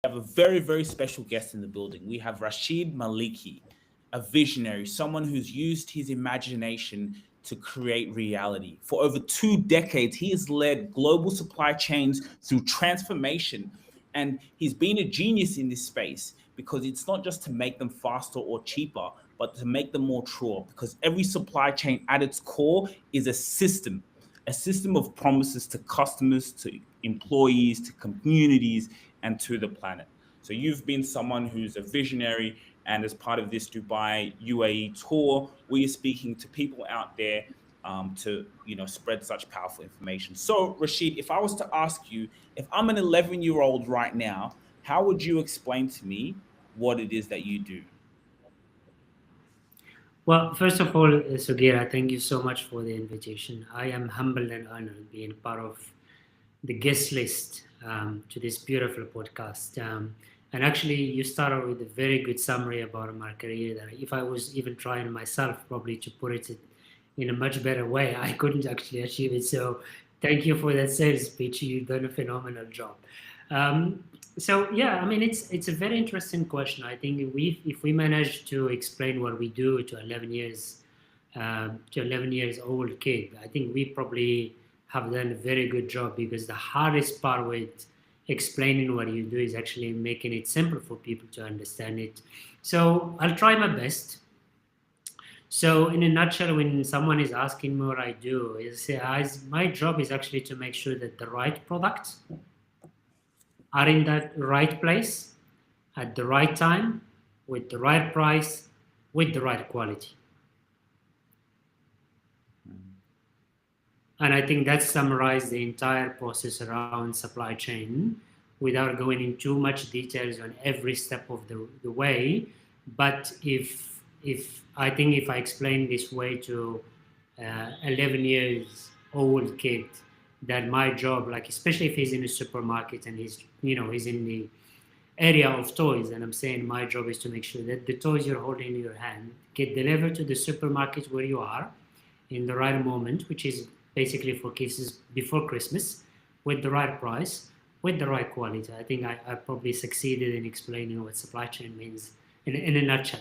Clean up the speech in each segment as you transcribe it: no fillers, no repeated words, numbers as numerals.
have a very, very special guest in the building. We have Rachid Maliki, a visionary, someone who's used his imagination to create reality. For over 2 decades, he has led global supply chains through transformation. And he's been a genius in this space because it's not just to make them faster or cheaper, but to make them more true. Because every supply chain at its core is a system of promises to customers, to employees, to communities, and to the planet. So you've been someone who's a visionary, and as part of this Dubai UAE tour, we are speaking to people out there to spread such powerful information. So Rashid, if I was to ask you, if I'm an 11-year-old right now, how would you explain to me what it is that you do? Well, first of all, Sugira, thank you so much for the invitation. I am humbled and honored being part of the guest list to this beautiful podcast. And actually, you started with a very good summary about my career. That if I was even trying myself, probably to put it in a much better way, I couldn't actually achieve it. So, thank you for that sales pitch. You've done a phenomenal job. So yeah, I mean it's a very interesting question. I think if we manage to explain what we do to 11 years old kid, I think we probably have done a very good job, because the hardest part with explaining what you do is actually making it simple for people to understand it. So I'll try my best. So in a nutshell, when someone is asking me what I do, my job is actually to make sure that the right products are in that right place at the right time with the right price with the right quality. And I think that summarized the entire process around supply chain without going in too much details on every step of the way. But if I think if I explain this way to 11 years old kid, that my job, like especially if he's in a supermarket and he's in the area of toys, and I'm saying my job is to make sure that the toys you're holding in your hand get delivered to the supermarket where you are in the right moment, which is basically for cases before Christmas, with the right price, with the right quality. I think I probably succeeded in explaining what supply chain means in a nutshell.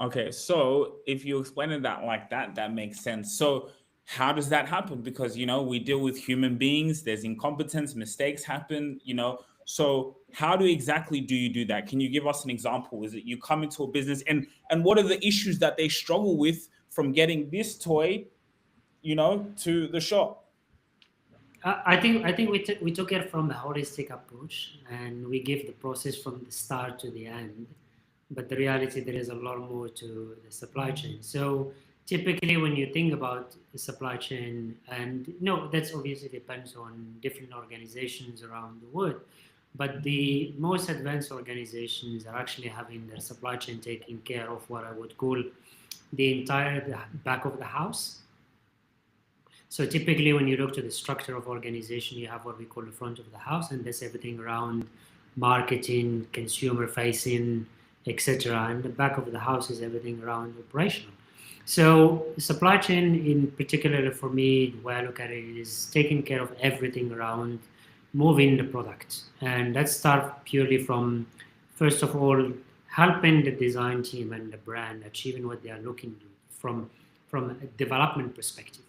Okay, so if you explain it that like that, that makes sense. So how does that happen? Because we deal with human beings. There's incompetence, mistakes happen. So how do exactly do you do that? Can you give us an example? Is it you come into a business, and what are the issues that they struggle with from getting this toy, to the shop? I think we took it from a holistic approach, and we give the process from the start to the end. But the reality, there is a lot more to the supply chain. So typically, when you think about the supply chain, and no, that's obviously depends on different organizations around the world. But the most advanced organizations are actually having their supply chain taking care of what I would call the entire back of the house. So typically, when you look to the structure of organization, you have what we call the front of the house, and that's everything around marketing, consumer facing, etc. And the back of the house is everything around operational. So supply chain, in particular for me, the way I look at it is taking care of everything around moving the product, and that starts purely from, first of all, helping the design team and the brand achieving what they are looking to from a development perspective.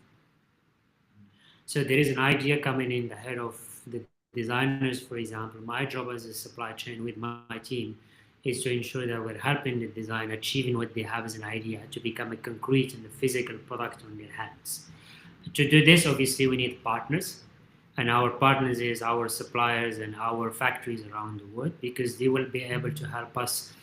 So there is an idea coming in the head of the designers, for example. My job as a supply chain with my team is to ensure that we're helping the design achieving what they have as an idea to become a concrete and a physical product on their hands. To do this, obviously, we need partners, and our partners is our suppliers and our factories around the world, because they will be able to help us,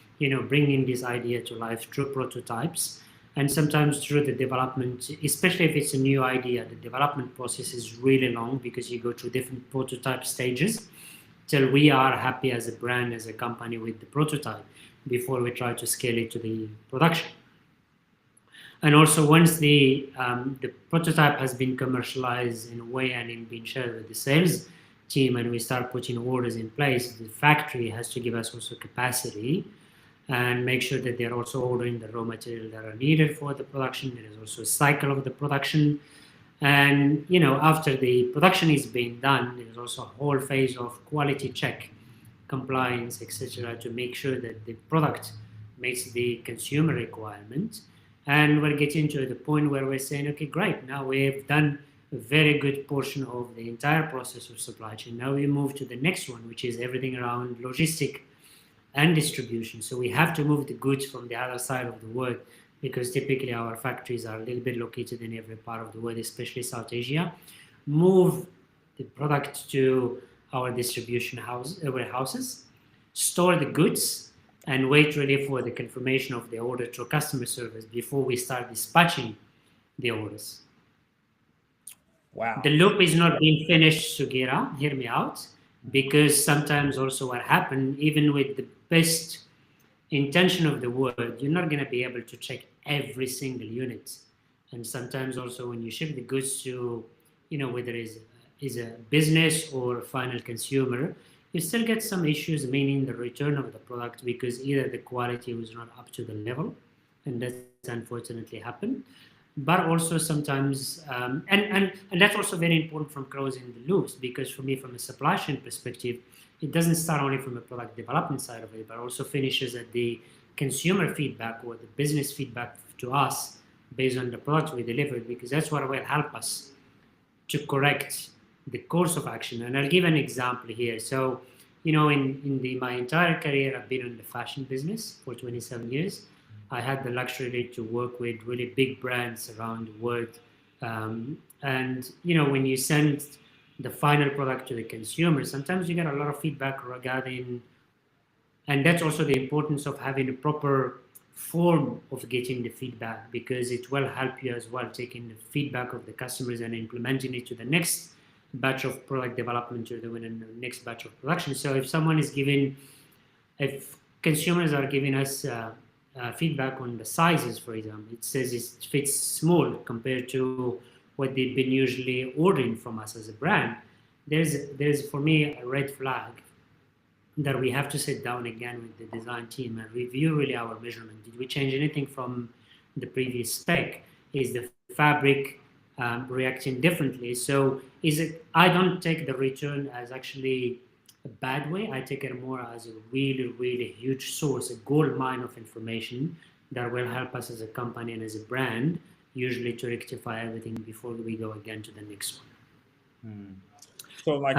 bringing this idea to life through prototypes, and sometimes through the development, especially if it's a new idea. The development process is really long because you go through different prototype stages till we are happy as a brand, as a company with the prototype before we try to scale it to the production. And also once the prototype has been commercialized in a way and in been shared with the sales team and we start putting orders in place, the factory has to give us also capacity and make sure that they're also ordering the raw material that are needed for the production. There is also a cycle of the production. And after the production is being done, there's also a whole phase of quality check compliance, etc., to make sure that the product meets the consumer requirement. And we're getting to the point where we're saying, okay, great, now we've done a very good portion of the entire process of supply chain. Now we move to the next one, which is everything around logistic and distribution. So we have to move the goods from the other side of the world, because typically our factories are a little bit located in every part of the world, especially South Asia. Move the product to our distribution warehouses, store the goods, and wait really for the confirmation of the order through customer service before we start dispatching the orders. Wow. The loop is not being finished, Sugira, hear me out, because sometimes also what happened, even with the best intention of the world, you're not going to be able to check every single unit. And sometimes also when you ship the goods to, whether it's a business or a final consumer, you still get some issues, meaning the return of the product, because either the quality was not up to the level, and that's unfortunately happened. But also sometimes, and that's also very important from closing the loops, because for me, from a supply chain perspective, it doesn't start only from a product development side of it, but also finishes at the consumer feedback or the business feedback to us based on the products we delivered, because that's what will help us to correct the course of action. And I'll give an example here. So, in my entire career, I've been in the fashion business for 27 years. I had the luxury to work with really big brands around the world. And, when you send the final product to the consumer, sometimes you get a lot of feedback regarding, and that's also the importance of having a proper form of getting the feedback, because it will help you as well, taking the feedback of the customers and implementing it to the next batch of product development or the next batch of production. So if consumers are giving us feedback on the sizes, for example, it says it fits small compared to what they've been usually ordering from us as a brand, there's for me a red flag that we have to sit down again with the design team and review really our measurement. Did we change anything from the previous spec? Is the fabric reacting differently? So I don't take the return as actually a bad way. I take it more as a really, really huge source, a gold mine of information that will help us as a company and as a brand, usually to rectify everything before we go again to the next one. So like,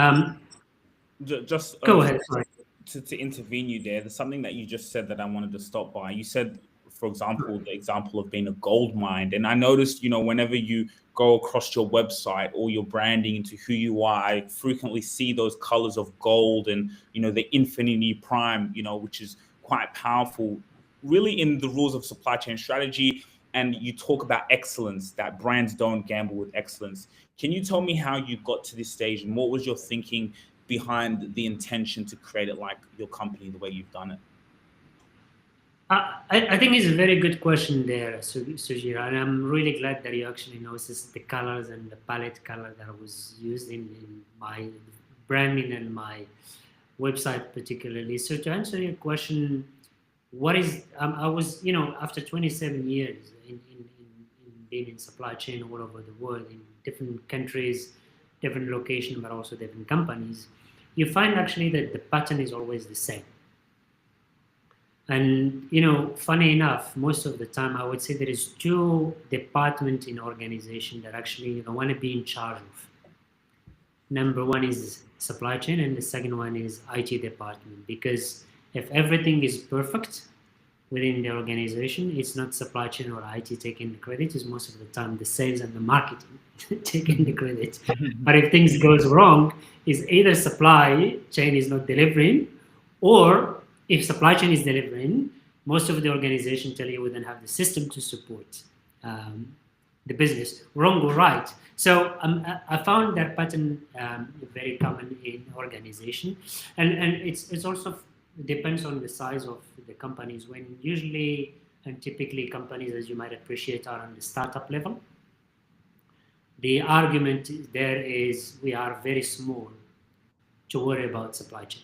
just go ahead. Sorry. To intervene you there, there's something that you just said that I wanted to stop by. You said, for example, the example of being a gold mine. And I noticed, whenever you go across your website or your branding into who you are, I frequently see those colors of gold and, the infinity prime, which is quite powerful, really in the rules of supply chain strategy. And you talk about excellence, that brands don't gamble with excellence. Can you tell me how you got to this stage and what was your thinking behind the intention to create it like your company, the way you've done it? I think it's a very good question there, Sugira, and I'm really glad that you actually noticed the colors and the palette color that was used in my branding and my website particularly. So to answer your question, what is, I was, after 27 years in being in supply chain all over the world, in different countries, different locations, but also different companies, you find actually that the pattern is always the same. And, funny enough, most of the time, I would say there is two departments in organization that actually want to be in charge of. Number one is supply chain, and the second one is IT department. Because if everything is perfect within the organization, it's not supply chain or IT taking the credit. It's most of the time the sales and the marketing taking the credit. But if things goes wrong, is either supply chain is not delivering, or if supply chain is delivering, most of the organization tell you we don't have the system to support the business, wrong or right. So I found that pattern very common in organization, and it's also depends on the size of the companies. When usually and typically companies, as you might appreciate, are on the startup level, the argument there is we are very small to worry about supply chain.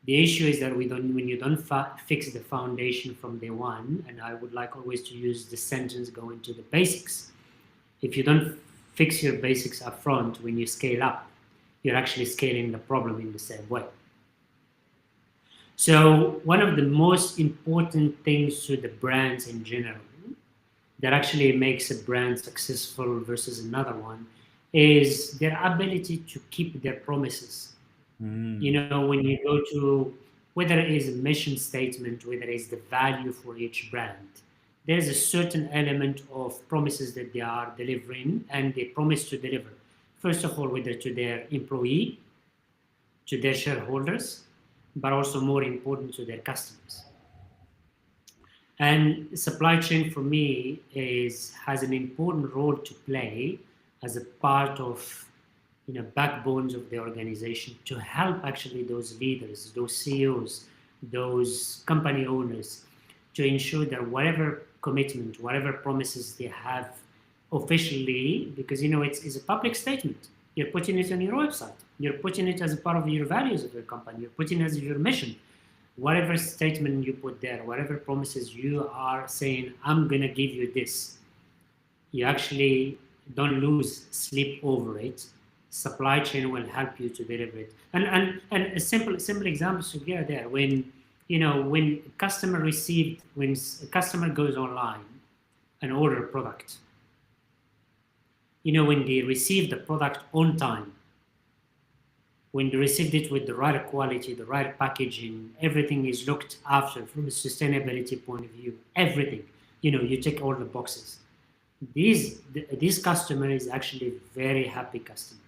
The issue is that when you don't fix the foundation from day one, and I would like always to use the sentence go into the basics. If you don't fix your basics up front, when you scale up, you're actually scaling the problem in the same way. So one of the most important things to the brands in general that actually makes a brand successful versus another one is their ability to keep their promises. You Mm. know, when you go to whether it is a mission statement, whether it is the value for each brand, there's a certain element of promises that they are delivering and they promise to deliver. First of all, whether to their employee, to their shareholders, but also more important to their customers. And supply chain for me is has an important role to play as a part of backbones of the organization to help actually those leaders, those CEOs, those company owners to ensure that whatever commitment, whatever promises they have officially, because it's a public statement. You're putting it on your website. You're putting it as a part of your values of your company. You're putting it as your mission. Whatever statement you put there, whatever promises you are saying, I'm gonna give you this, you actually don't lose sleep over it. Supply chain will help you to deliver it. And a simple example, Sugira, there when when a customer goes online and order a product, when they receive the product on time, when they received it with the right quality, the right packaging, everything is looked after from a sustainability point of view. Everything, you tick all the boxes. This customer is actually a very happy customer,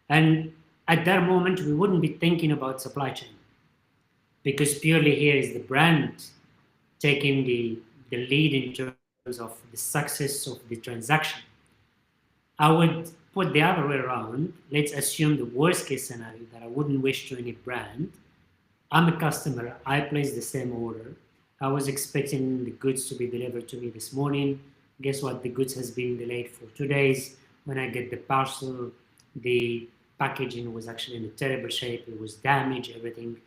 and at that moment we wouldn't be thinking about supply chain because purely here is the brand taking the lead in terms of the success of the transaction. I would put the other way around. Let's assume the worst case scenario that I wouldn't wish to any brand. I'm a customer. I placed the same order. I was expecting the goods to be delivered to me this morning. Guess what? The goods has been delayed for 2 days. When I get the parcel, the packaging was actually in a terrible shape. It was damaged, everything.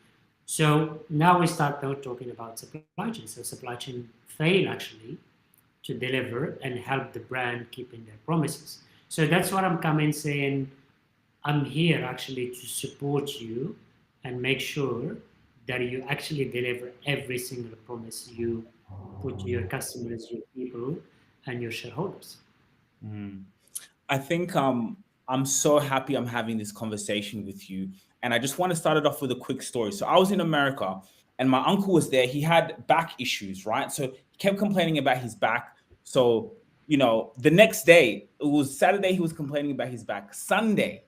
So now we start now talking about supply chain. So supply chain fail actually to deliver and help the brand keeping their promises. So that's what I'm coming saying. I'm here actually to support you and make sure that you actually deliver every single promise you put to your customers, your people, and your shareholders. Mm. I think I'm so happy I'm having this conversation with you. And I just want to start it off with a quick story. So I was in America and my uncle was there. He had back issues, right? So he kept complaining about his back. So, the next day, it was Saturday, he was complaining about his back. Sunday,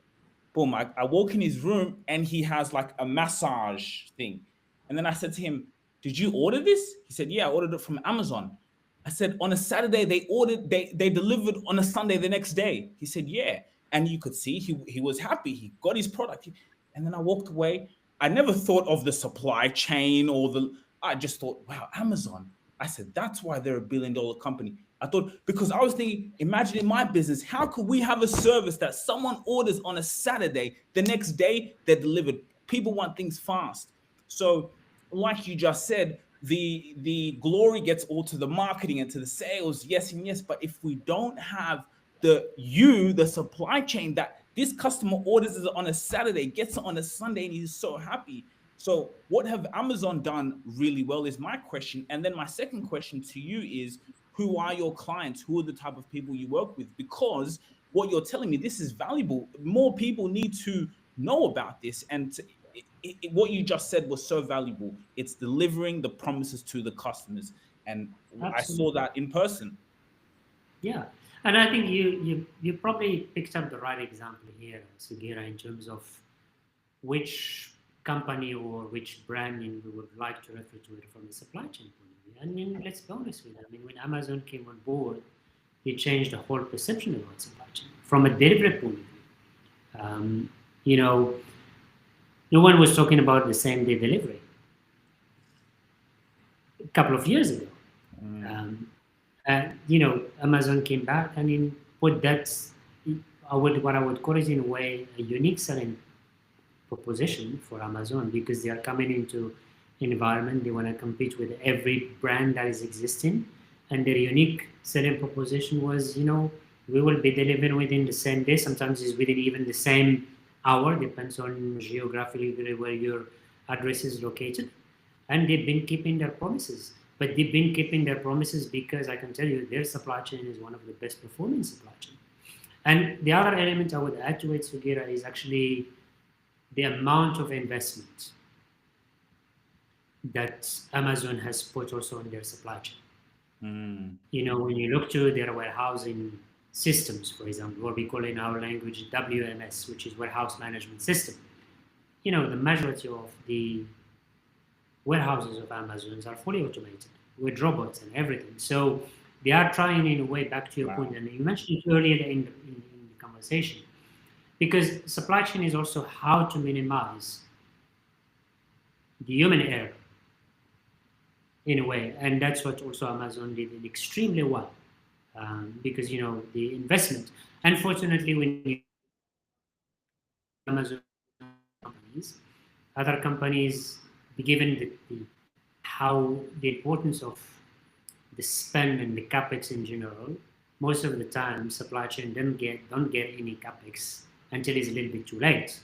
boom, I walk in his room and he has like a massage thing. And then I said to him, "Did you order this?" He said, "Yeah, I ordered it from Amazon." I said, "On a Saturday, they delivered on a Sunday the next day." He said, "Yeah." And you could see he was happy. He got his product. And then I walked away. I never thought of the supply chain I just thought, wow, Amazon. I said, that's why they're $1 billion company. I thought, because I was thinking, imagine in my business, how could we have a service that someone orders on a Saturday, the next day they're delivered? People want things fast. So, like you just said, the glory gets all to the marketing and to the sales, yes and yes. But if we don't have the supply chain that this customer orders it on a Saturday, gets it on a Sunday, and he's so happy. So, what have Amazon done really well is my question. And then my second question to you is, who are your clients? Who are the type of people you work with? Because what you're telling me, this is valuable. More people need to know about this. And what you just said was so valuable. It's delivering the promises to the customers. And I saw Absolutely. that in person. Yeah. And I think you probably picked up the right example here, Sugira, in terms of which company or which brand we would like to refer to it from the supply chain point of view. I mean, let's be honest with it. I mean, when Amazon came on board, they changed the whole perception about supply chain from a delivery point of view. You know, no one was talking about the same day delivery a couple of years ago. Um, Amazon came back and put that, what I would call it in a way, a unique selling proposition for Amazon because they are coming into an environment, they want to compete with every brand that is existing. And their unique selling proposition was, we will be delivering within the same day. Sometimes it's within even the same hour, depends on geographically where you're address is located, and they've been keeping their promises. But they've been keeping their promises because I can tell you their supply chain is one of the best performing supply chain. And the other element I would add to it, Sugira, is actually the amount of investment that Amazon has put also in their supply chain. When you look to their warehousing systems, for example, what we call in our language WMS, which is warehouse management system, the majority of the warehouses of Amazon are fully automated with robots and everything. So they are trying, in a way, back to your point, and you mentioned it earlier in the conversation, because supply chain is also how to minimize the human error in a way, and that's what also Amazon did extremely well, because the investment. Unfortunately, when you Amazon companies, other companies, given how the importance of the spend and the capex in general, most of the time supply chain don't get any capex until it's a little bit too late,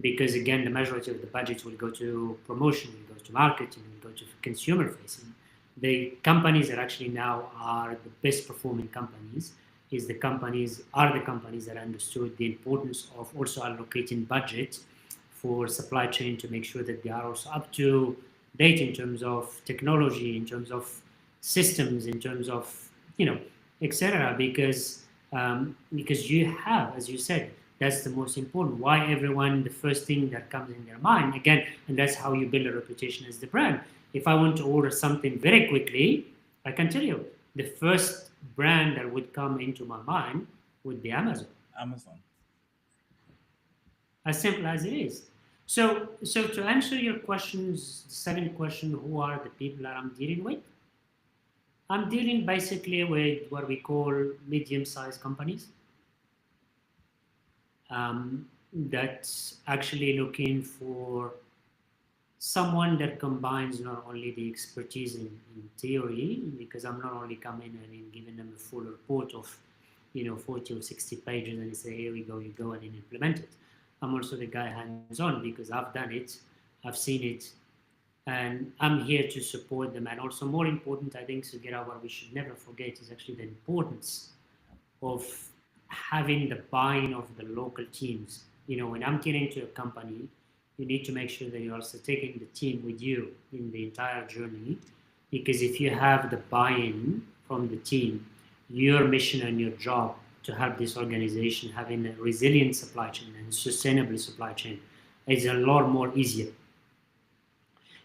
because again the majority of the budgets will go to promotion, will go to marketing, will go to consumer facing. The companies that actually now are the best performing companies are the companies that understood the importance of also allocating budget for supply chain to make sure that they are also up to date in terms of technology, in terms of systems, in terms of etc. Because you have, as you said, that's the most important. Why everyone, the first thing that comes in their mind again, and that's how you build a reputation as the brand. If I want to order something very quickly, I can tell you the first brand that would come into my mind would be Amazon. As simple as it is. So to answer your questions, the second question, who are the people that I'm dealing with? I'm dealing basically with what we call medium-sized companies that's actually looking for someone that combines not only the expertise in theory, because I'm not only coming and giving them a full report of 40 or 60 pages and say, here we go, you go and then implement it. I'm also the guy hands-on because I've done it, I've seen it, and I'm here to support them. And also more important, I think, Sugira, what we should never forget is actually the importance of having the buy-in of the local teams. When I'm getting to a company, you need to make sure that you're also taking the team with you in the entire journey, because if you have the buy-in from the team, your mission and your job to help this organization having a resilient supply chain and sustainable supply chain is a lot more easier.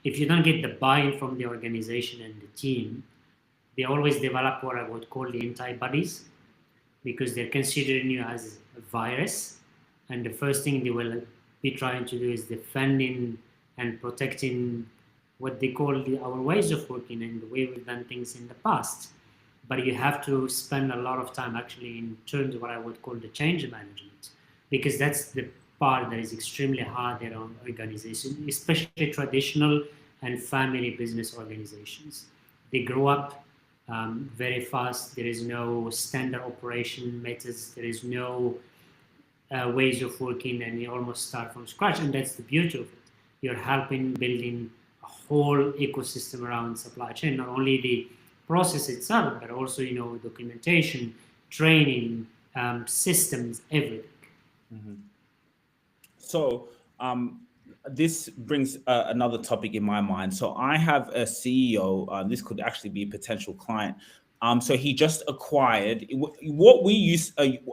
If you don't get the buy-in from the organization and the team, they always develop what I would call the antibodies, because they're considering you as a virus, and the first thing they will be trying to do is defending and protecting what they call our ways of working and the way we've done things in the past. But you have to spend a lot of time actually in terms of what I would call the change management, because that's the part that is extremely hard around organizations, especially traditional and family business organizations. They grow up very fast. There is no standard operation methods. There is no ways of working, and you almost start from scratch. And that's the beauty of it. You're helping building a whole ecosystem around supply chain, not only the process itself, but also documentation, training, systems, everything. So this brings another topic in my mind. So I have a CEO. This could actually be a potential client. So he just acquired what we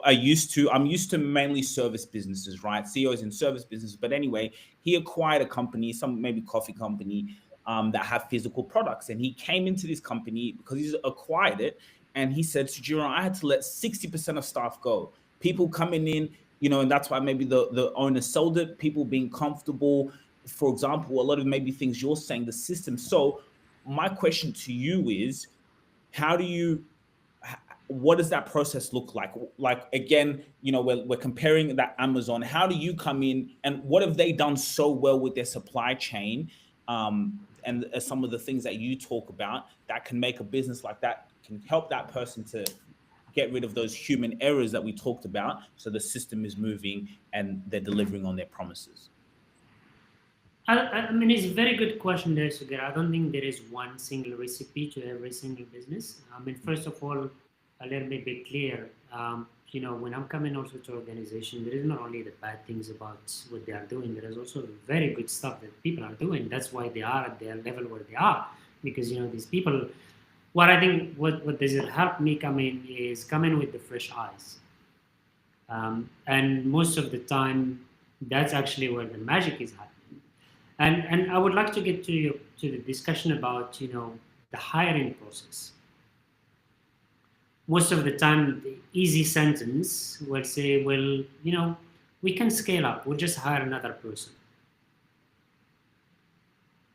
are used to. I'm used to mainly service businesses, right? CEOs in service businesses. But anyway, he acquired a company, some maybe coffee company, that have physical products. And he came into this company because he's acquired it. And he said, Sugira, I had to let 60% of staff go. People coming in, and that's why maybe the owner sold it, people being comfortable. For example, a lot of maybe things you're saying, the system. So my question to you is, what does that process look like? Like, again, we're comparing that Amazon. How do you come in and what have they done so well with their supply chain? And some of the things that you talk about that can make a business like that, can help that person to get rid of those human errors that we talked about, so the system is moving and they're delivering on their promises. I mean, it's a very good question there, Sugira. I don't think there is one single recipe to every single business. I mean, first of all, let me be clear. When I'm coming also to organization, there is not only the bad things about what they are doing. There is also very good stuff that people are doing. That's why they are at their level where they are. Because these people, what I think, what does it help me come in is come in with the fresh eyes. And most of the time, that's actually where the magic is happening. And I would like to get to the discussion about the hiring process. Most of the time, the easy sentence will say, well, we can scale up. We'll just hire another person.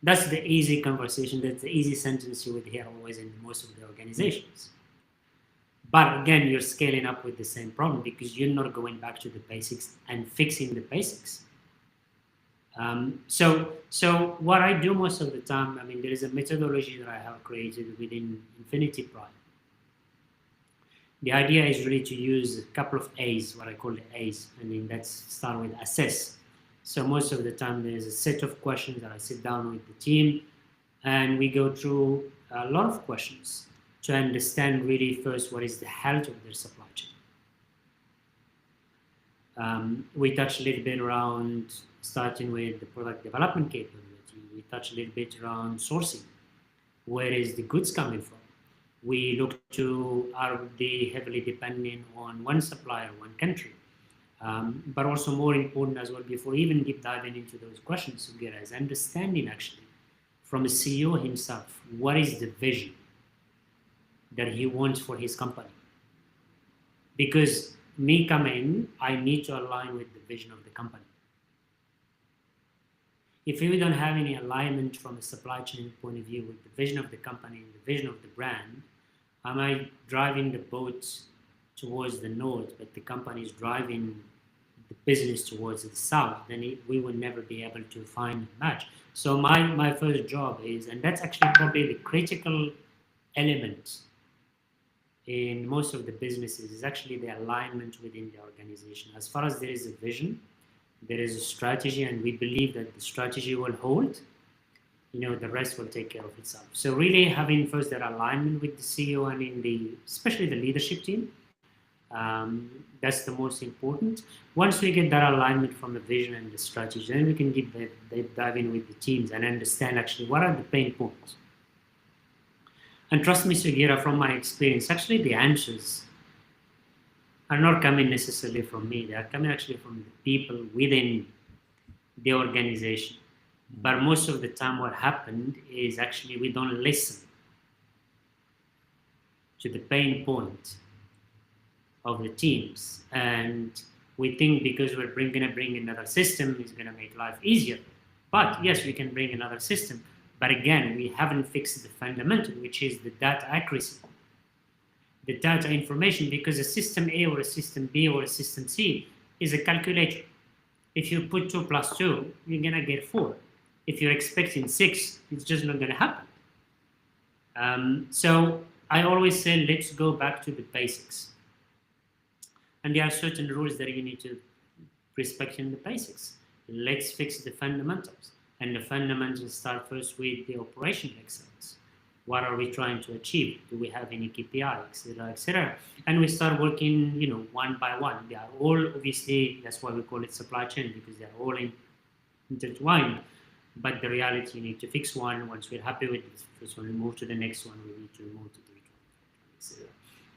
That's the easy conversation. That's the easy sentence you would hear always in most of the organizations. But again, you're scaling up with the same problem because you're not going back to the basics and fixing the basics. So what I do most of the time, I mean, there is a methodology that I have created within Infinity Prime. The idea is really to use a couple of A's, what I call the A's, and then let's start with assess. So most of the time, there is a set of questions that I sit down with the team, and we go through a lot of questions to understand really first what is the health of their supply chain. We touch a little bit around starting with the product development capability. We touch a little bit around sourcing. Where is the goods coming from? We look to, are they heavily dependent on one supplier, one country? But also more important as well, before even deep diving into those questions, Sugira, is understanding actually from a CEO himself, what is the vision that he wants for his company? Because me coming, I need to align with the vision of the company. If we don't have any alignment from a supply chain point of view with the vision of the company and the vision of the brand, am I driving the boat towards the north, but the company is driving the business towards the south, then we will never be able to find a match. So my first job is, and that's actually probably the critical element in most of the businesses, is actually the alignment within the organization. As far as there is a vision, there is a strategy, and we believe that the strategy will hold, the rest will take care of itself. So really having first that alignment with the CEO and especially the leadership team, that's the most important. Once we get that alignment from the vision and the strategy, then we can dive in with the teams and understand actually what are the pain points. And trust me, Sugira, from my experience, actually the answers are not coming necessarily from me. They are coming actually from the people within the organization. But most of the time what happened is actually we don't listen to the pain point of the teams. And we think because we're going to bring another system is going to make life easier. But yes, we can bring another system. But again, we haven't fixed the fundamental, which is the data accuracy. The data information, because a system A or a system B or a system C is a calculator. If you put 2 plus 2, you're going to get 4. If you're expecting 6, it's just not going to happen. So I always say, let's go back to the basics. And there are certain rules that you need to respect in the basics. Let's fix the fundamentals. And the fundamentals start first with the operational excellence. What are we trying to achieve? Do we have any KPI, etc., etc.? And we start working, one by one. They are all obviously, that's why we call it supply chain, because they're all intertwined. But the reality, you need to fix one. Once we're happy with this first one, we move to the next one. We need to move to the etc.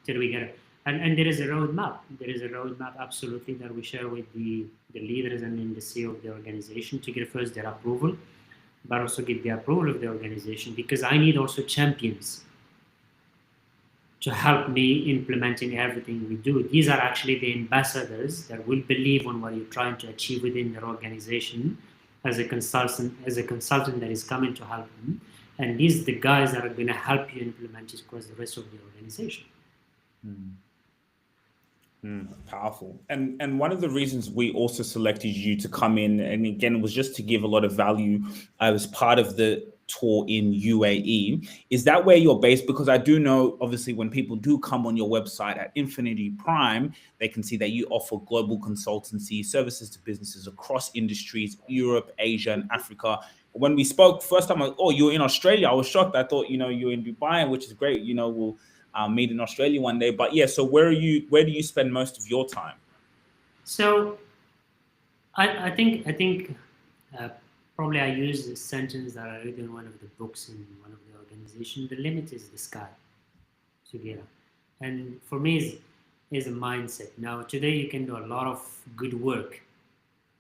Till we get it. And there is a roadmap. There is a roadmap, absolutely, that we share with the leaders and in the CEO of the organization to get first their approval, but also get the approval of the organization, because I need also champions to help me implementing everything we do. These are actually the ambassadors that will believe on what you're trying to achieve within their organization as a consultant that is coming to help them. And these are the guys that are going to help you implement it across the rest of the organization. Powerful. And one of the reasons we also selected you to come in, and again, was just to give a lot of value as part of the tour in UAE. Is that where you're based? Because I do know, obviously, when people do come on your website at Infinity Prime, they can see that you offer global consultancy services to businesses across industries, Europe, Asia, and Africa. When we spoke first time, oh, you're in Australia. I was shocked. I thought, you're in Dubai, which is great. We'll meet in Australia one day. But yeah, so where are you? Where do you spend most of your time? So I think probably I use a sentence that I read in one of the books in one of the organization. The limit is the sky, Sugira. And for me, is a mindset. Now, today you can do a lot of good work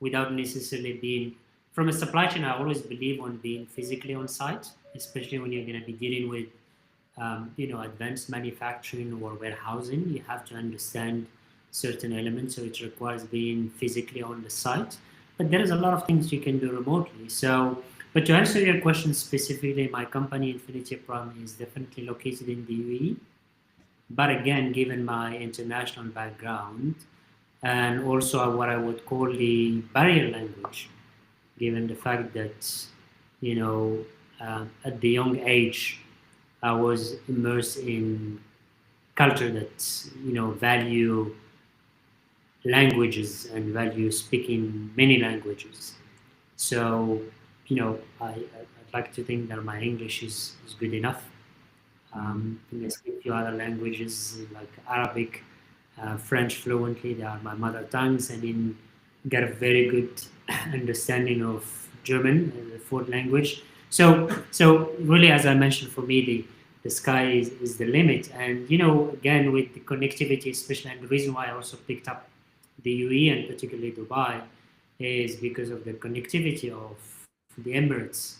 without necessarily being, from a supply chain, I always believe on being physically on site, especially when you're going to be dealing with advanced manufacturing or warehousing. You have to understand certain elements, so it requires being physically on the site. But there is a lot of things you can do remotely. So, but to answer your question specifically, my company Infinity Prime is definitely located in the UAE. But again, given my international background and also what I would call the barrier language, given the fact that, at the young age, I was immersed in culture that, value languages and value speaking many languages. So, I'd like to think that my English is good enough. I speak a few other languages like Arabic, French fluently. They are my mother tongues, and in get a very good understanding of German as a fourth language. So really, as I mentioned, for me, the sky is the limit. And again, with the connectivity, especially, and the reason why I also picked up the UAE and particularly Dubai is because of the connectivity of the Emirates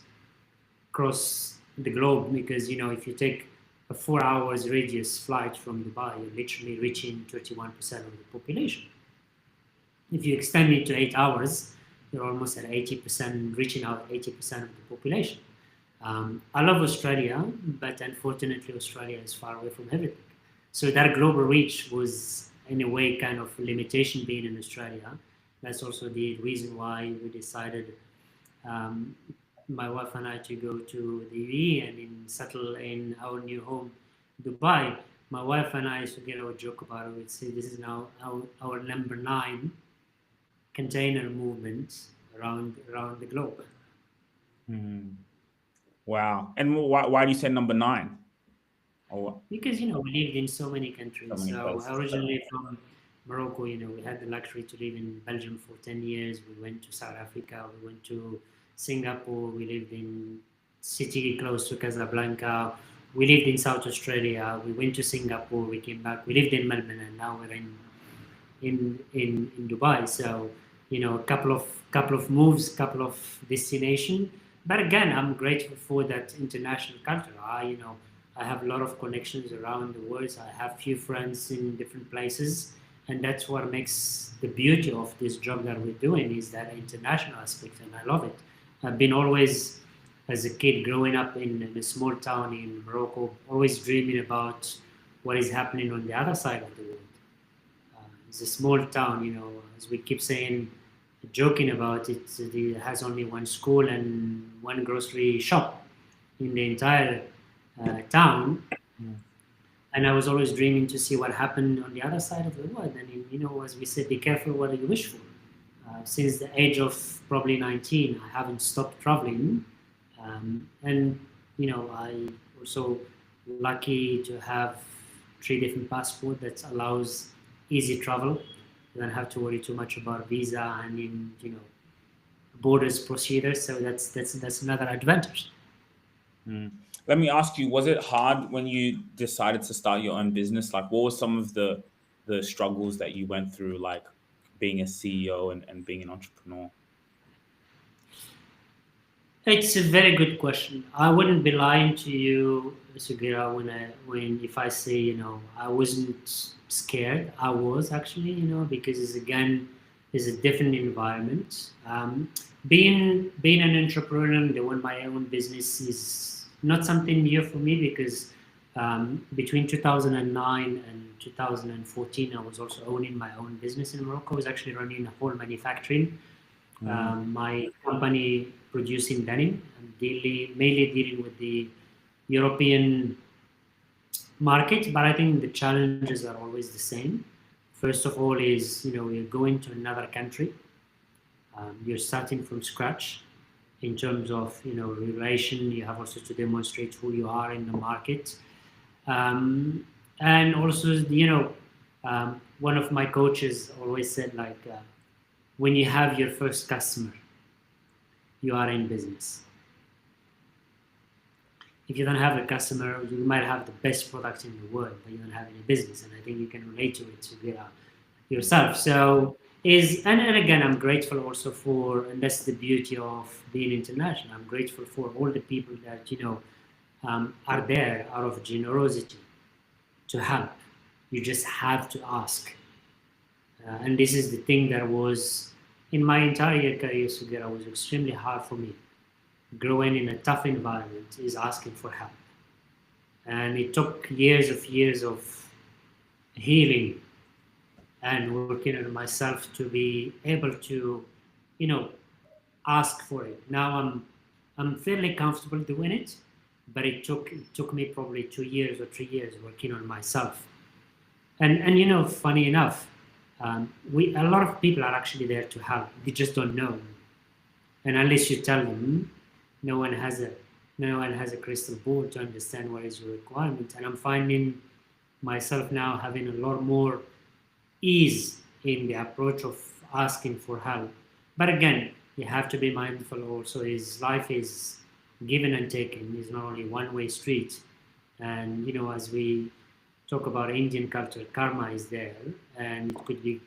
across the globe. Because if you take a 4 hours radius flight from Dubai, you're literally reaching 31% of the population. If you extend it to 8 hours, you're almost at 80%, reaching out 80% of the population. I love Australia, but unfortunately, Australia is far away from everything. So that global reach was, in a way, kind of a limitation being in Australia. That's also the reason why we decided, my wife and I, to go to the UAE and settle in our new home, Dubai. My wife and I, so would joke about it. We'd say this is now our number 9 container movement around the globe. Wow. And why do you say number 9? Because we lived in so many countries. So originally from Morocco, we had the luxury to live in Belgium for 10 years. We went to South Africa. We went to Singapore. We lived in city close to Casablanca. We lived in South Australia. We went to Singapore. We came back. We lived in Melbourne, and now we're in Dubai. So a couple of moves, couple of destination. But again, I'm grateful for that international culture. I have a lot of connections around the world. I have few friends in different places, and that's what makes the beauty of this job that we're doing, is that international aspect, and I love it. I've been always, as a kid growing up in a small town in Morocco, always dreaming about what is happening on the other side of the world. It's a small town, as we keep saying, joking about it, it has only one school and one grocery shop in the entire town. And I was always dreaming to see what happened on the other side of the world. And as we said, be careful what you wish for. Since the age of probably 19, I haven't stopped traveling. And I also lucky to have 3 different passports that allows easy travel. You don't have to worry too much about visa and borders procedures. So that's another advantage. Let me ask you, was it hard when you decided to start your own business? Like, what were some of the struggles that you went through, like being a CEO and being an entrepreneur? It's a very good question. I wouldn't be lying to you, Sugira, when if I say I wasn't scared. I was actually, because it's a different environment. Being an entrepreneur and doing my own business is not something new for me, because between 2009 and 2014, I was also owning my own business in Morocco. I was actually running a whole manufacturing. My company producing denim, mainly dealing with the European market, but I think the challenges are always the same. First of all, is you're going to another country, you're starting from scratch in terms of relation. You have also to demonstrate who you are in the market, and also one of my coaches always said like when you have your first customer, you are in business. If you don't have a customer, you might have the best product in the world, but you don't have any business. And I think you can relate to it yourself. So and again, I'm grateful also for, and that's the beauty of being international. I'm grateful for all the people that are there out of generosity to help. You just have to ask. And this is the thing that was in my entire career, Sugira, was extremely hard for me. Growing in a tough environment is asking for help. And it took years of healing and working on myself to be able to, ask for it. Now I'm fairly comfortable doing it, but it took me probably 2 years or 3 years working on myself. And funny enough, we a lot of people are actually there to help. They just don't know, and unless you tell them, no one has a crystal ball to understand what is your requirement. And I'm finding myself now having a lot more ease in the approach of asking for help. But again, you have to be mindful also is life is given and taken, is not only one-way street. And as we talk about Indian culture, karma is there, and it could be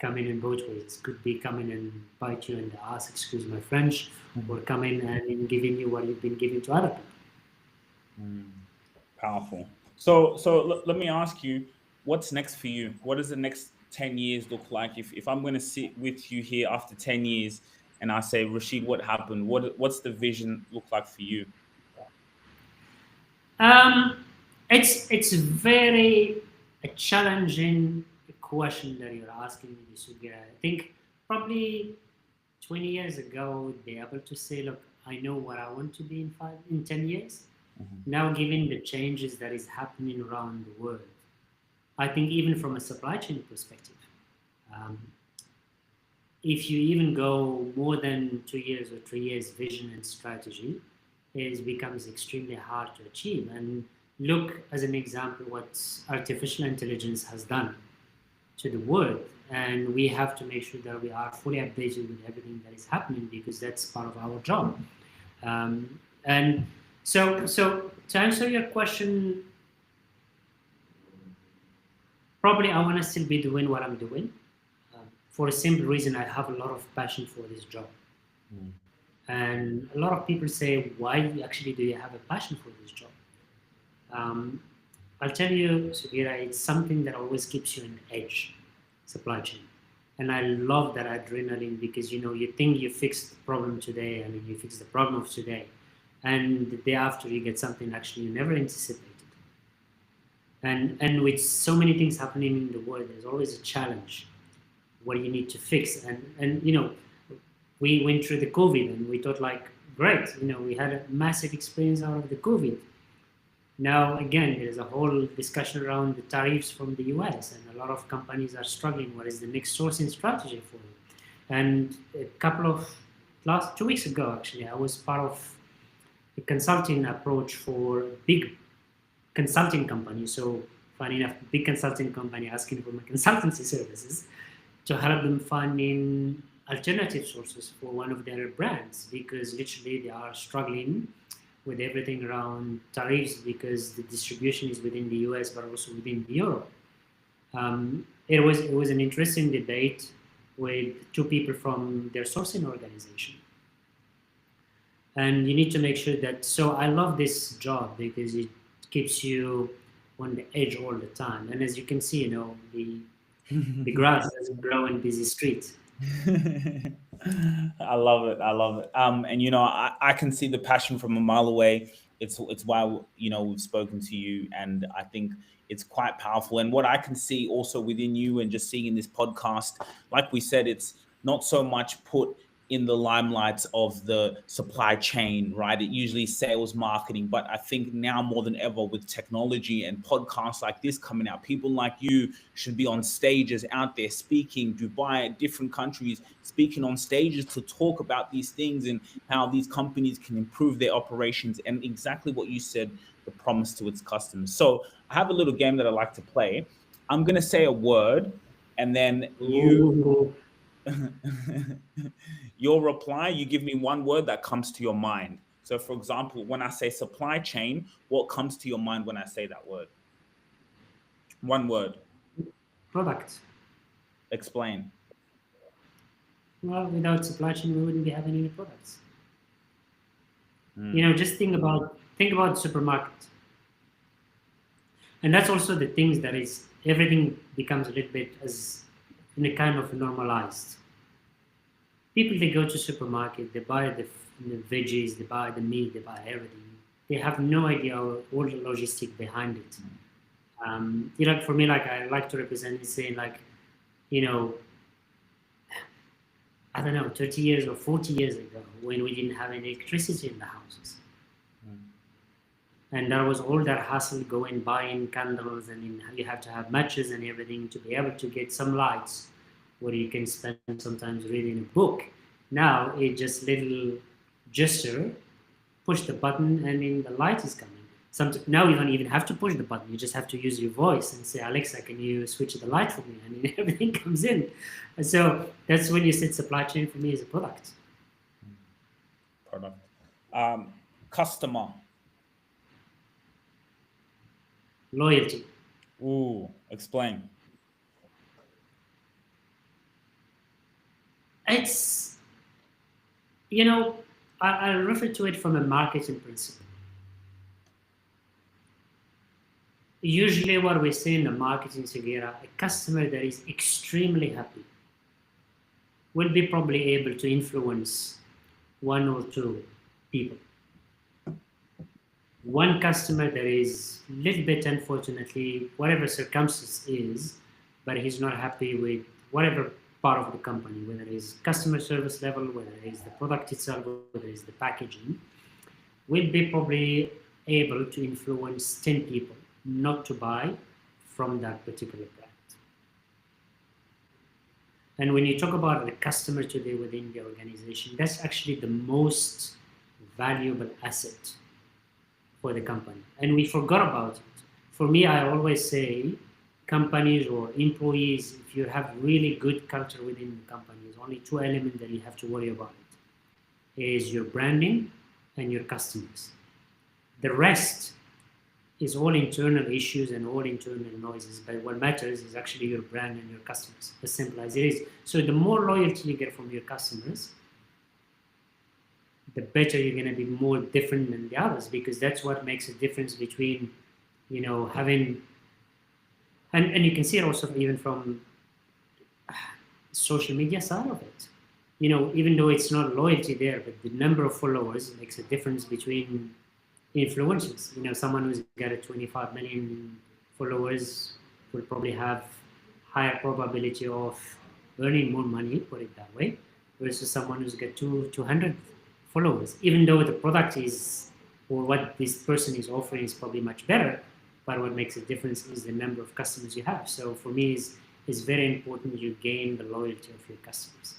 coming in both ways. It could be coming and bite you in the ass, excuse my French, or coming and giving you what you've been giving to other people. Powerful. So let me ask you, what's next for you? What does the next 10 years look like? If I'm going to sit with you here after 10 years and I say, Rachid, what happened? What's the vision look like for you? It's very a challenging question that you're asking me, Sugira. I think probably 20 years ago, I would be able to say, look, I know what I want to be in 10 years. Now, given the changes that is happening around the world, I think even from a supply chain perspective, um, if you even go more than 2 years or 3 years vision and strategy, it becomes extremely hard to achieve. And look, as an example, what artificial intelligence has done to the world. And we have to make sure that we are fully updated with everything that is happening because that's part of our job. And so to answer your question, probably I want to still be doing what I'm doing for a simple reason. I have a lot of passion for this job. And a lot of people say, why actually do you have a passion for this job? I'll tell you, Sugira, it's something that always keeps you on edge, supply chain. And I love that adrenaline because, you think you fix the problem today and you fix the problem of today. And the day after you get something actually you never anticipated. And with so many things happening in the world, there's always a challenge. What do you need to fix? And we went through the COVID and we thought like, great, we had a massive experience out of the COVID. Now, again, there's a whole discussion around the tariffs from the US, and a lot of companies are struggling. What is the next sourcing strategy for them? And a couple of last 2 weeks ago, actually, I was part of a consulting approach for a big consulting company. So, funny enough, big consulting company asking for my consultancy services to help them finding alternative sources for one of their brands because literally they are struggling with everything around tariffs because the distribution is within the US but also within Europe. It was an interesting debate with two people from their sourcing organization. And you need to make sure that, so I love this job because it keeps you on the edge all the time. And as you can see, the grass doesn't grow in busy streets. I love it. I love it. And I can see the passion from a mile away. It's why we've spoken to you, and I think it's quite powerful. And what I can see also within you, and just seeing in this podcast, like we said, it's not so much put in the limelight of the supply chain, right? It usually sales marketing, but I think now more than ever with technology and podcasts like this coming out, people like you should be on stages out there speaking, Dubai, different countries, speaking on stages to talk about these things and how these companies can improve their operations and exactly what you said, the promise to its customers. So I have a little game that I like to play. I'm going to say a word and then Ooh, your reply, you give me one word that comes to your mind. So, for example, when I say supply chain, what comes to your mind when I say that word? One word. product. Explain. Well, without supply chain, we wouldn't be having any products. Mm, Just think about the supermarket, and that's also the things that is everything becomes a little bit as in a kind of normalized. People they go to supermarket, they buy the veggies, they buy the meat, they buy everything. They have no idea all the logistic behind it. For me, like I like to represent it saying like, you know, I don't know, 30 years or 40 years ago when we didn't have any electricity in the houses. And there was all that hassle going buying candles and you have to have matches and everything to be able to get some lights where you can spend sometimes reading a book. Now it's just little gesture, push the button and then the light is coming. Now you don't even have to push the button. You just have to use your voice and say, Alexa, can you switch the light for me? And then everything comes in. And so that's when you said supply chain for me is a product. Product. Customer. Loyalty. Ooh, explain. It's, I refer to it from a marketing principle. Usually what we see in the marketing, Sugira, a customer that is extremely happy will be probably able to influence one or two people. One customer that is a little bit, unfortunately, whatever circumstance is, but he's not happy with whatever part of the company, whether it is customer service level, whether it is the product itself, whether it is the packaging, will be probably able to influence 10 people not to buy from that particular brand. And when you talk about the customer today within the organization, that's actually the most valuable asset for the company. And we forgot about it. For me, I always say companies or employees, if you have really good culture within the company, there's only two elements that you have to worry about. It is your branding and your customers. The rest is all internal issues and all internal noises, but what matters is actually your brand and your customers, as simple as it is. So the more loyalty you get from your customers, the better you're going to be more different than the others, because that's what makes a difference between, having, and you can see it also even from social media side of it. Even though it's not loyalty there, but the number of followers makes a difference between influencers. Someone who's got a 25 million followers will probably have higher probability of earning more money, put it that way, versus someone who's got 200 followers, even though the product is, or what this person is offering is probably much better, but what makes a difference is the number of customers you have. So for me, it's very important you gain the loyalty of your customers.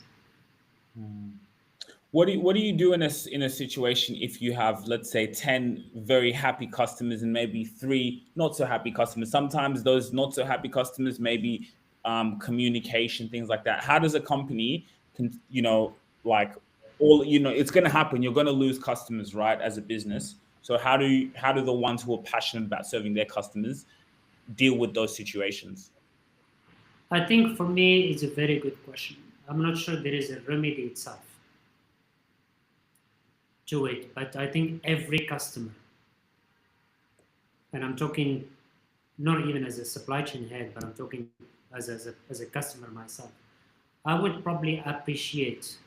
What do you do in a situation if you have, let's say, 10 very happy customers and maybe 3 not so happy customers? Sometimes those not so happy customers maybe communication, things like that. How does a company like it's going to happen. You're going to lose customers, right, as a business. So how do the ones who are passionate about serving their customers deal with those situations? I think for me, it's a very good question. I'm not sure there is a remedy itself to it, but I think every customer, and I'm talking not even as a supply chain head, but I'm talking as a customer myself, I would probably appreciate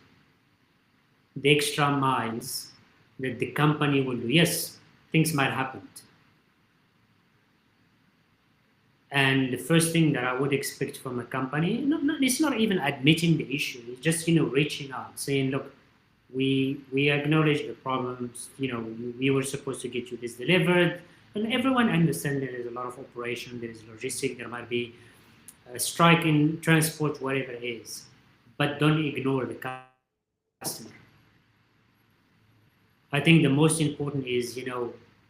the extra miles that the company will do. Yes, things might happen. And the first thing that I would expect from a company, it's not even admitting the issue. It's just reaching out, saying, "Look, we acknowledge the problems. We were supposed to get you this delivered, and everyone understands there is a lot of operation, there is logistic, there might be a strike in transport, whatever it is, but don't ignore the customer." I think the most important is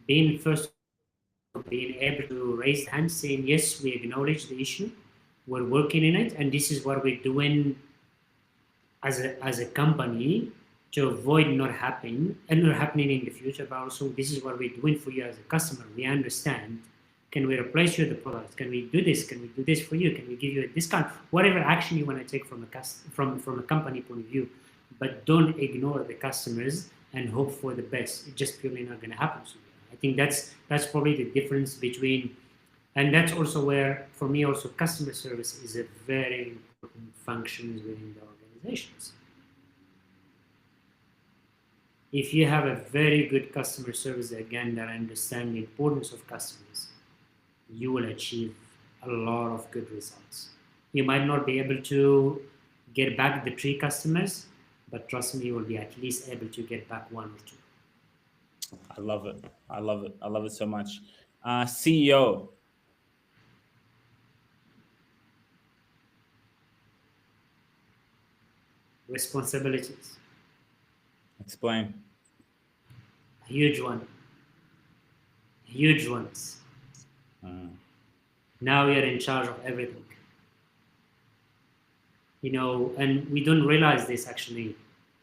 being first of all being able to raise hands, saying yes, we acknowledge the issue, we're working in it, and this is what we're doing as a company to avoid not happening and not happening in the future. But also, this is what we're doing for you as a customer. We understand. Can we replace you the product? Can we do this? Can we do this for you? Can we give you a discount? Whatever action you want to take from a company point of view, but don't ignore the customers and hope for the best. It's just purely not going to happen. So I think that's probably the difference between, and that's also where, for me, also customer service is a very important function within the organizations. If you have a very good customer service, again, that understand the importance of customers, you will achieve a lot of good results. You might not be able to get back the 3 customers, but trust me, you will be at least able to get back 1 or 2. I love it. I love it. I love it so much. CEO. Responsibilities. Explain. Huge one. Huge ones. Now you're in charge of everything. And we don't realize this actually,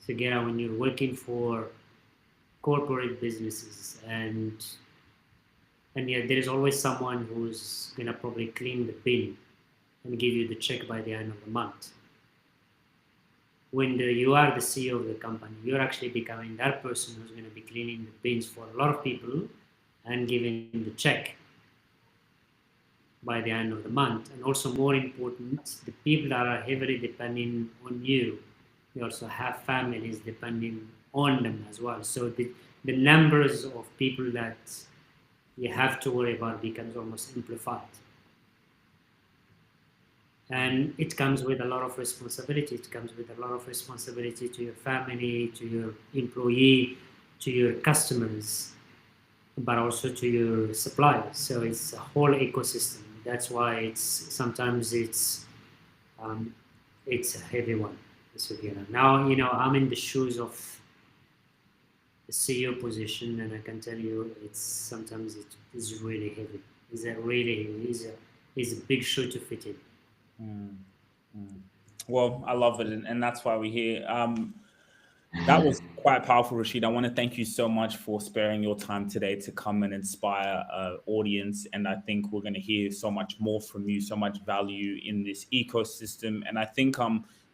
Sugira, when you're working for corporate businesses, and yet there is always someone who's gonna probably clean the bin and give you the check by the end of the month. When you are the CEO of the company, you're actually becoming that person who's going to be cleaning the bins for a lot of people and giving the check by the end of the month. And also, more important, the people that are heavily depending on you, you also have families depending on them as well. So the numbers of people that you have to worry about becomes almost amplified. And it comes with a lot of responsibility. It comes with a lot of responsibility to your family, to your employee, to your customers, but also to your suppliers. So it's a whole ecosystem. That's why sometimes it's a heavy one. So, now I'm in the shoes of the CEO position, and I can tell you sometimes it is really heavy. It's a big shoe to fit in. Well, I love it, and that's why we're here. That was quite powerful, Rachid. I want to thank you so much for sparing your time today to come and inspire audience. And I think we're going to hear so much more from you, so much value in this ecosystem. And I think,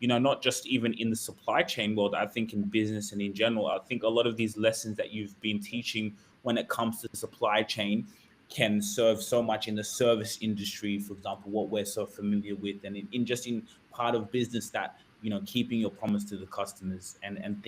not just even in the supply chain world, I think in business and in general, I think a lot of these lessons that you've been teaching when it comes to the supply chain can serve so much in the service industry, for example, what we're so familiar with, and in part of business that keeping your promise to the customers and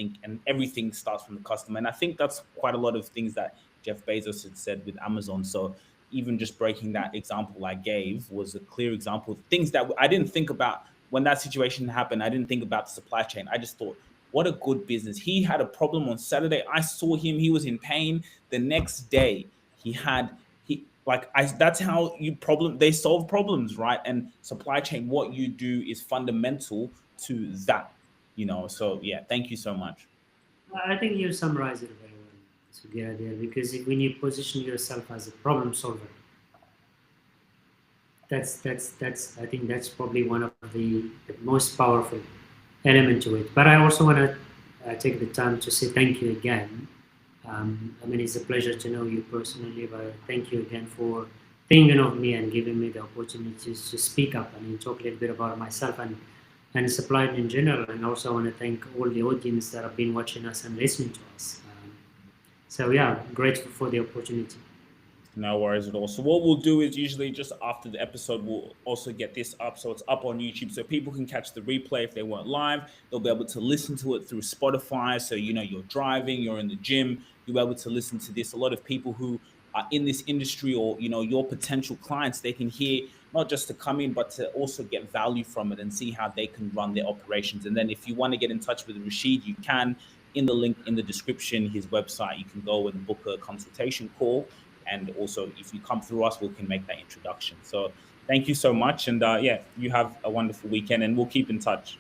everything starts from the customer. And I think that's quite a lot of things that Jeff Bezos had said with Amazon. So even just breaking that example I gave was a clear example of things that I didn't think about when that situation happened. I didn't think about the supply chain. I just thought, what a good business. He had a problem on Saturday. I saw him. He was in pain. The next day, that's how they solve problems, right? And supply chain, what you do is fundamental to that, So yeah, thank you so much. I think you summarized it very well, Sugira, there, because when you position yourself as a problem solver, that's I think that's probably one of the most powerful element to it. But I also want to take the time to say thank you again. It's a pleasure to know you personally, but thank you again for thinking of me and giving me the opportunity to speak up and talk a little bit about myself and supply in general. And also I want to thank all the audience that have been watching us and listening to us. So yeah, grateful for the opportunity. No worries at all. So what we'll do is usually just after the episode, we'll also get this up. So it's up on YouTube so people can catch the replay if they weren't live. They'll be able to listen to it through Spotify. So, you're driving, you're in the gym, you'll be able to listen to this. A lot of people who are in this industry or, your potential clients, they can hear not just to come in, but to also get value from it and see how they can run their operations. And then if you want to get in touch with Rachid, you can, in the link in the description, his website, you can go and book a consultation call. And also, if you come through us, we can make that introduction. So thank you so much. And yeah, you have a wonderful weekend and we'll keep in touch.